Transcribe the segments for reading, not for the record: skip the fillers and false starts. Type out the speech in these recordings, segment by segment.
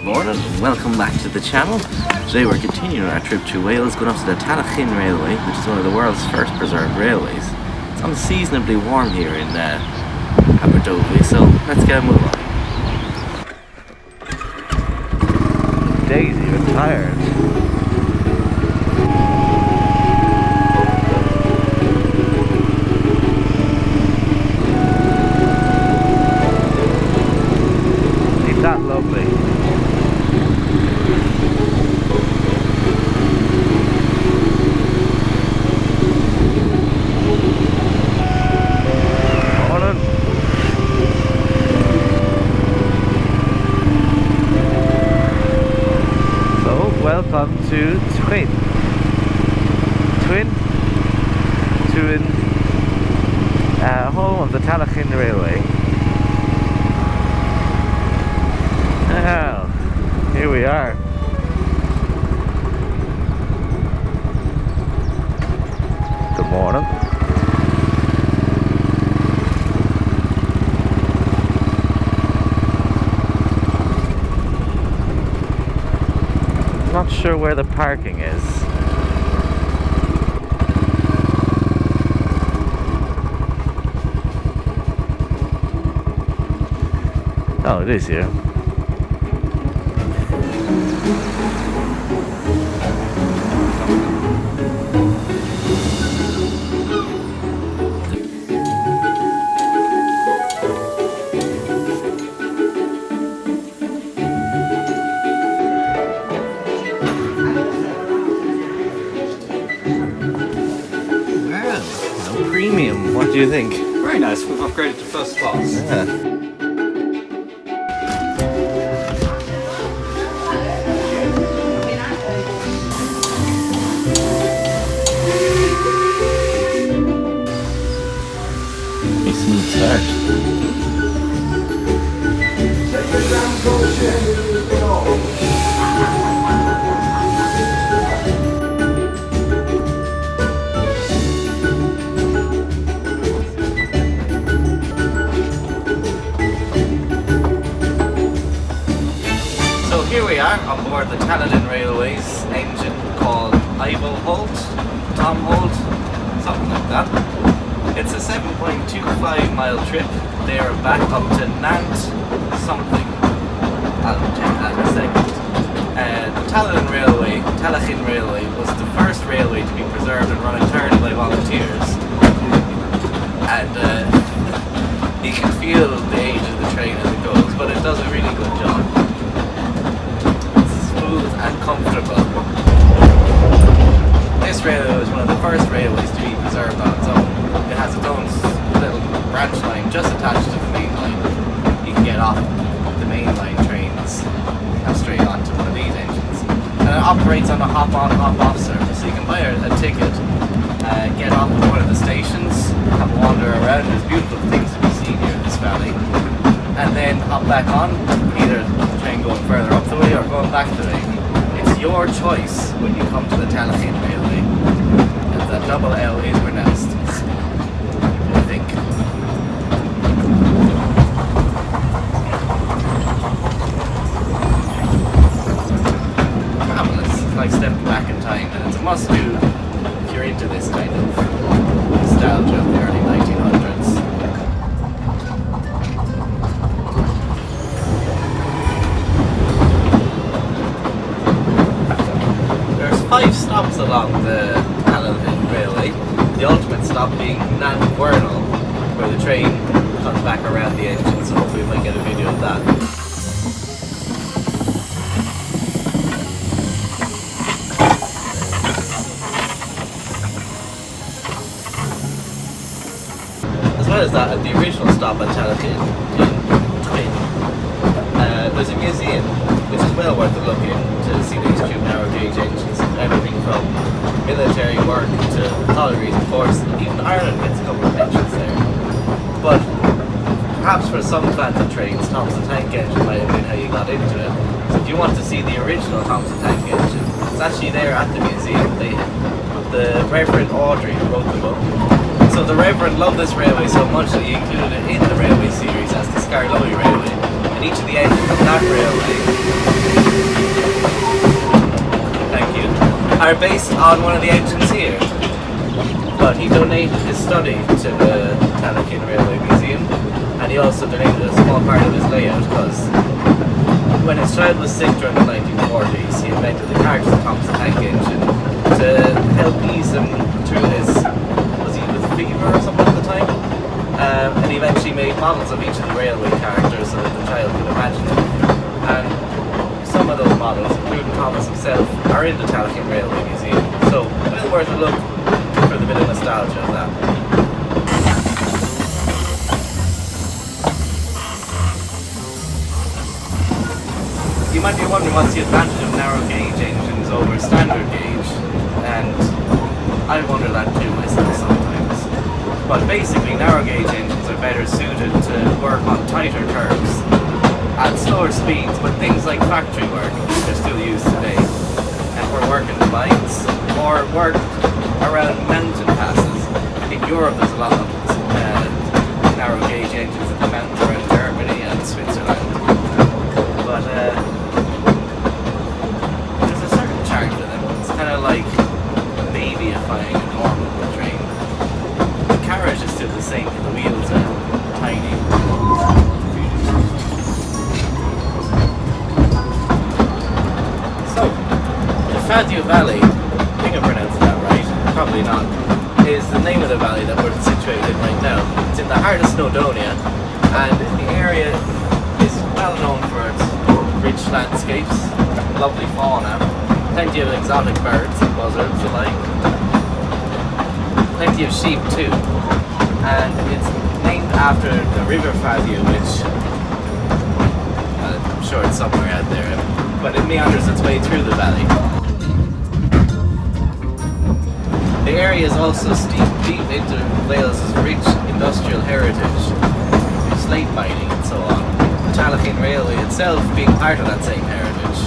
Good morning and welcome back to the channel. Today we're continuing our trip through Wales, going up to the Talyllyn Railway, which is one of the world's first preserved railways. It's unseasonably warm here in Aberdowie, so let's get a move on. Daisy, you're tired. That lovely. Morning. So, welcome to Twin, home of the Talyllyn Railway. Well, here we are. Good morning. I'm not sure where the parking is. Oh, it is here. Premium, what do you think? Very nice, we've upgraded to first class. Yeah. A smooth start. Here we are on board the Talyllyn Railway's engine called Ivo Holt, Tom Holt, something like that. It's a 7.25 mile trip there and back up to Nantes something. I'll check that in a second. The Talyllyn Railway was the first railway to be preserved and run entirely by volunteers. And you can feel the age of the train as it goes, but it does a really good job. And comfortable. This railway was one of the first railways to be preserved on its own. It has its own little branch line just attached to the main line. You can get off the main line trains and straight onto one of these engines. And it operates on a hop-on, hop-off service. So you can buy a ticket, get off at one of the stations, have a wander around. There's beautiful things to be seen here in this valley. And then hop back on, either the train going further up the way or going back the way. It's your choice when you come to the Talyllyn Railway. And the double L is pronounced, I think. Fabulous. It's like stepping back in time, and it's a must-do if you're into this kind of nostalgia of the early 1900s. There's 5 stops along the Talyllyn Railway, the ultimate stop being Llanfair, where the train comes back around the engine, so hopefully we might get a video of that. As well as that, at the original stop at Talyllyn in Twin, there's a museum which is well worth a look in to see these two narrow gauge engines, everything from military work to collieries, of course. Even Ireland gets a couple of mentions there. But perhaps for some fans of trains, Thompson tank engine might have been how you got into it. So if you want to see the original Thompson tank engine, it's actually there at the museum. The Reverend Audrey who wrote the book. So the Reverend loved this railway so much that he included it in the railway series as the Scarlowy Railway. And each of the engines of that railway, thank you, are based on one of the engines here. But he donated his study to the Talyllyn Railway Museum, and he also donated a small part of his layout because when his child was sick during the 1940s, he invented the Carriage Thompson tank engine to help ease him through his, was he with fever or something at the time? And he eventually made models of each of the railway characters so that the child could imagine them. And some of those models, including Thomas himself, are in the Talyllyn Railway Museum. So well worth a look for the bit of nostalgia of that. You might be wondering what's the advantage of narrow gauge engines over standard gauge, and I wonder that too myself sometimes. But basically narrow gauge engines are better suited to work on tighter curves at slower speeds, but things like factory work are still used today. And for work in the mines, or work around mountain passes. In Europe there's a lot of narrow gauge engines in the mountains around Germany and Switzerland. But there's a certain charm to them. It's kind of like babyifying a normal train. The carriage is still the same, but the wheels are tiny. So, the Fadhu Valley, I think I pronounced that right, probably not, is the name of the valley that we're situated in right now. It's in the heart of Snowdonia, and the area is well known for its rich landscapes, lovely fauna, plenty of exotic birds and buzzards alike, plenty of sheep too, and it's named after the river Fadhu, which I'm sure it's somewhere out there, but it meanders its way through the valley. The area is also steeped deep into Wales' rich industrial heritage, slate mining and so on. The Talyllyn Railway itself being part of that same heritage.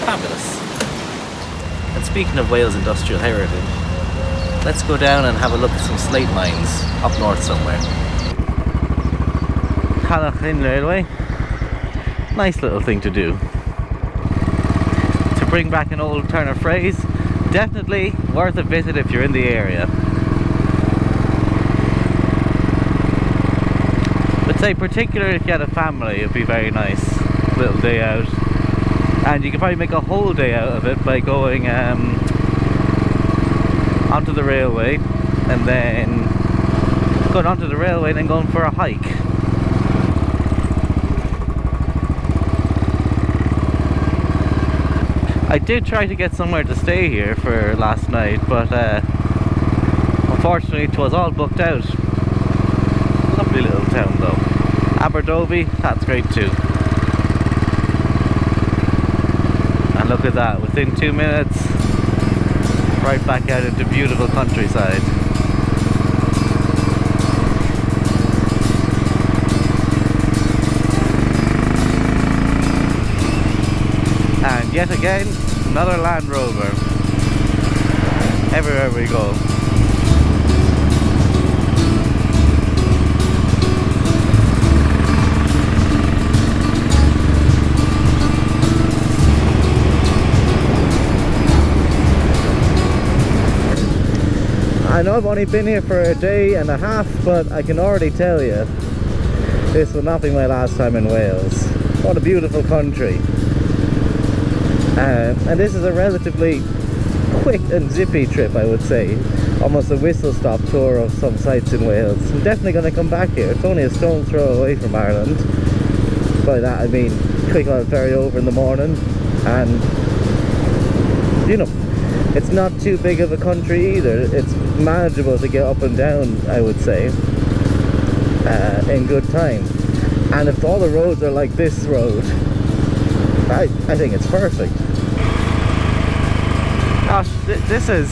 Fabulous. And speaking of Wales' industrial heritage, let's go down and have a look at some slate mines up north somewhere. Talyllyn Railway, nice little thing to do. To bring back an old turn of phrase, definitely worth a visit if you're in the area. But say particularly if you had a family, it'd be very nice little day out. And you can probably make a whole day out of it by going onto the railway and then going onto the railway and then going for a hike. I did try to get somewhere to stay here for last night, but unfortunately it was all booked out. Lovely little town though. Aberdowie, that's great too. And look at that, within 2 minutes right back out into beautiful countryside. And yet again, another Land Rover. Everywhere we go. I know I've only been here for a day and a half, but I can already tell you this will not be my last time in Wales. What a beautiful country. And this is a relatively quick and zippy trip, I would say. Almost a whistle-stop tour of some sites in Wales. I'm definitely going to come back here. It's only a stone's throw away from Ireland. By that I mean quick on ferry over in the morning, and you know, it's not too big of a country either. It's manageable to get up and down, I would say, in good time. And if all the roads are like this road, I think it's perfect. Gosh, this is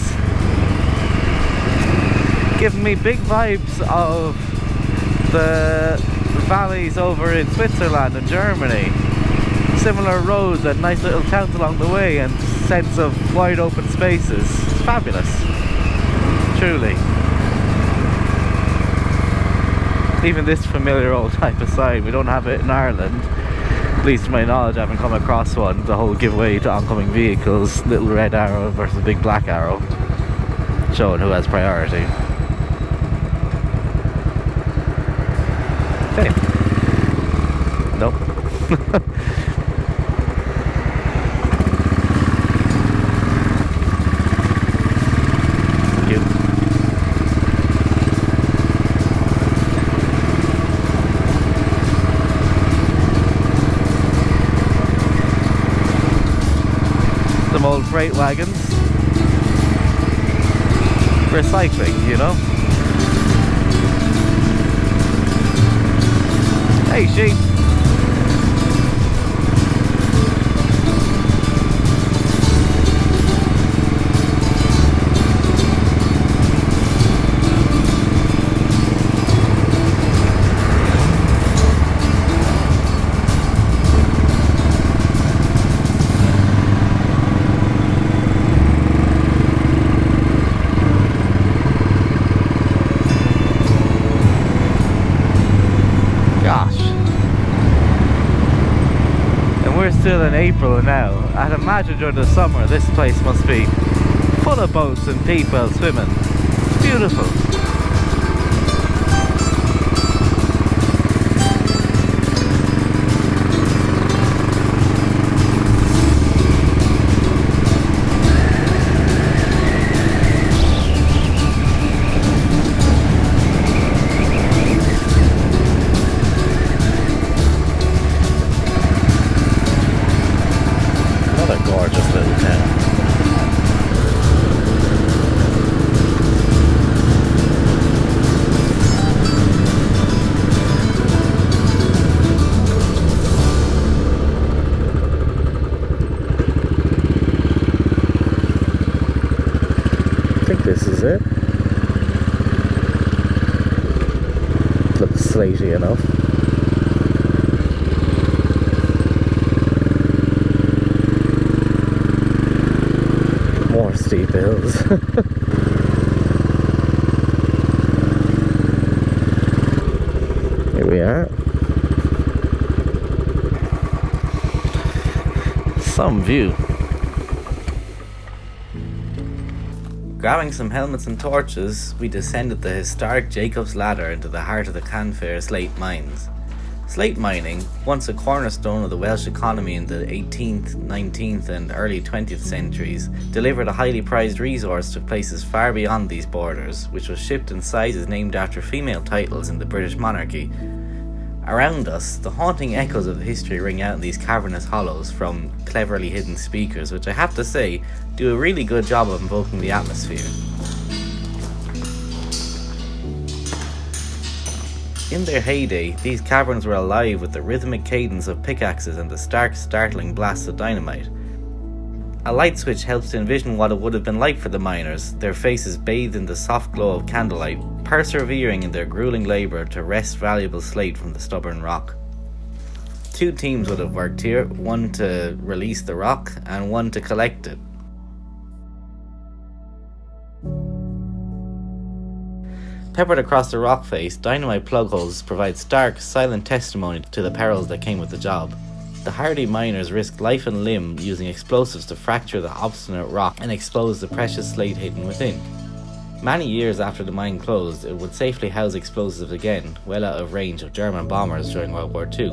giving me big vibes of the valleys over in Switzerland and Germany. similar roads and nice little towns along the way and sense of wide open spaces. It's fabulous. Truly. Even this familiar old type of sign, we don't have it in Ireland. At least to my knowledge, I haven't come across one. The whole giveaway to oncoming vehicles, little red arrow versus big black arrow, showing who has priority. Okay. Nope. Thank you. Some old freight wagons. Recycling, you know. Hey, sheep. Still in April now. I'd imagine during the summer this place must be full of boats and people swimming. It's beautiful. Gorgeous little town. I think this is it. Looks slatey enough. More steep hills. Here we are. Some view. Grabbing some helmets and torches, we descended the historic Jacob's Ladder into the heart of the Llanfair Slate Mines. Slate mining, once a cornerstone of the Welsh economy in the 18th, 19th and early 20th centuries, delivered a highly prized resource to places far beyond these borders, which was shipped in sizes named after female titles in the British monarchy. Around us, the haunting echoes of history ring out in these cavernous hollows from cleverly hidden speakers, which I have to say, do a really good job of invoking the atmosphere. In their heyday, these caverns were alive with the rhythmic cadence of pickaxes and the startling blasts of dynamite. A light switch helps to envision what it would have been like for the miners, their faces bathed in the soft glow of candlelight, persevering in their grueling labour to wrest valuable slate from the stubborn rock. Two teams would have worked here, one to release the rock and one to collect it. Peppered across the rock face, dynamite plug holes provide stark, silent testimony to the perils that came with the job. The hardy miners risked life and limb using explosives to fracture the obstinate rock and expose the precious slate hidden within. Many years after the mine closed, it would safely house explosives again, well out of range of German bombers during World War II.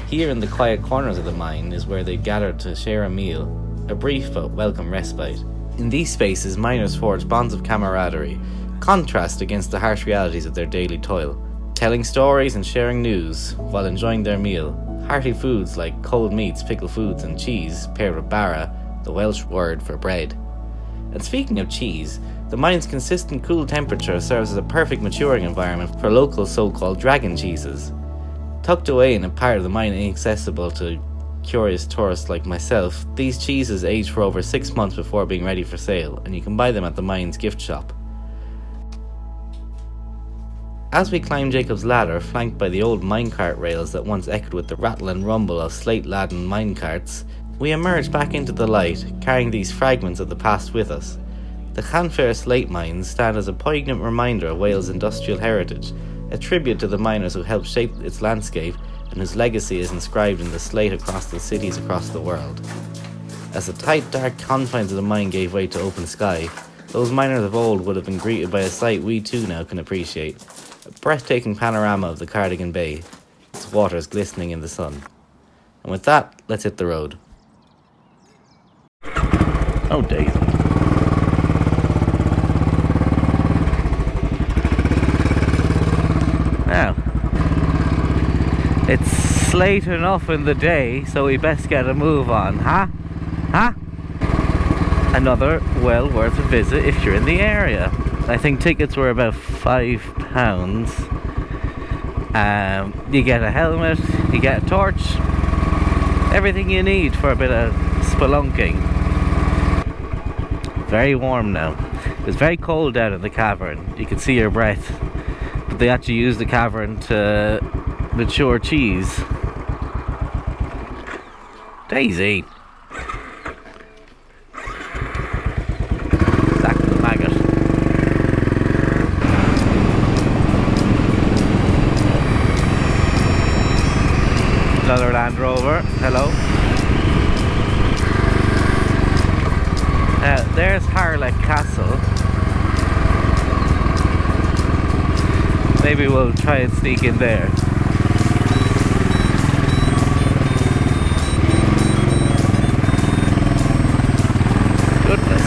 Here in the quiet corners of the mine is where they gathered to share a meal, a brief but welcome respite. In these spaces, miners forged bonds of camaraderie, contrast against the harsh realities of their daily toil, telling stories and sharing news while enjoying their meal. Hearty foods like cold meats, pickled foods and cheese paired with bara, the Welsh word for bread. And speaking of cheese, the mine's consistent cool temperature serves as a perfect maturing environment for local so-called dragon cheeses. Tucked away in a part of the mine inaccessible to curious tourists like myself, these cheeses age for over 6 months before being ready for sale, and you can buy them at the mine's gift shop. As we climb Jacob's Ladder, flanked by the old minecart rails that once echoed with the rattle and rumble of slate-laden minecarts, we emerge back into the light, carrying these fragments of the past with us. The Llanfair Slate Mines stand as a poignant reminder of Wales' industrial heritage, a tribute to the miners who helped shape its landscape and whose legacy is inscribed in the slate across the cities across the world. As the tight, dark confines of the mine gave way to open sky, those miners of old would have been greeted by a sight we too now can appreciate. A breathtaking panorama of the Cardigan Bay, its waters glistening in the sun. And with that, let's hit the road. Oh, daisy. Now, it's late enough in the day, so we best get a move on, huh? Huh? Another well worth a visit if you're in the area. I think tickets were about £5. You get a helmet, you get a torch, everything you need for a bit of spelunking. Very warm now. It's very cold down in the cavern. You can see your breath. But they actually use the cavern to mature cheese. Daisy. Sack the maggot. Another Land Rover. Hello. There's Harlech Castle. Maybe we'll try and sneak in there. Goodness.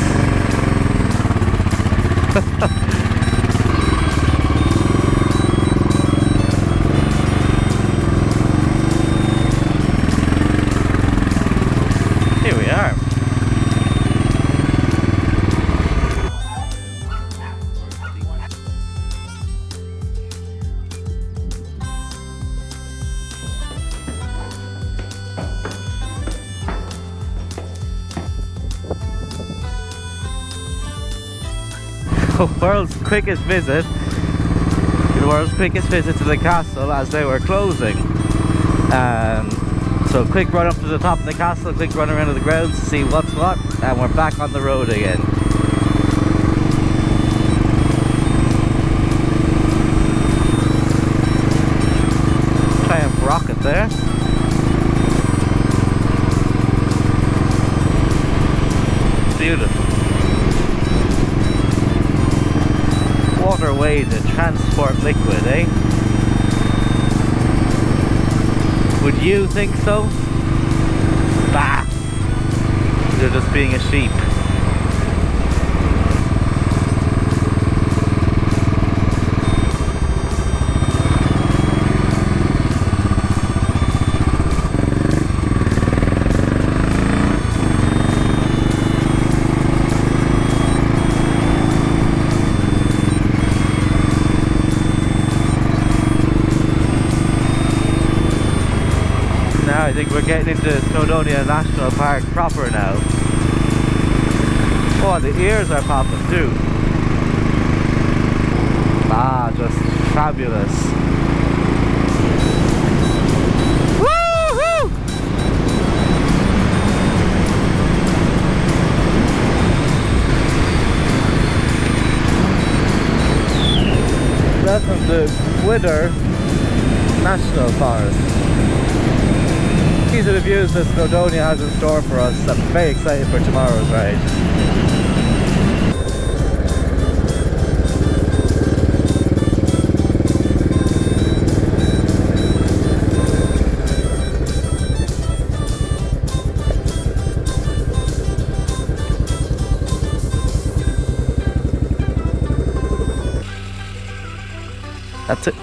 Here we are. The world's quickest visit to the castle as they were closing. So quick run up to the top of the castle, quick run around to the grounds to see what's what, and we're back on the road again. Triumph rocket there. Beautiful. Waterway to transport liquid, eh? Would you think so? Bah! You're just being a sheep. I think we're getting into Snowdonia National Park proper now. Oh, the ears are popping too. Ah, just fabulous. Woo-hoo! Welcome to Wither National Forest. These are the views that Snowdonia has in store for us. I'm very excited for tomorrow's ride. That's it.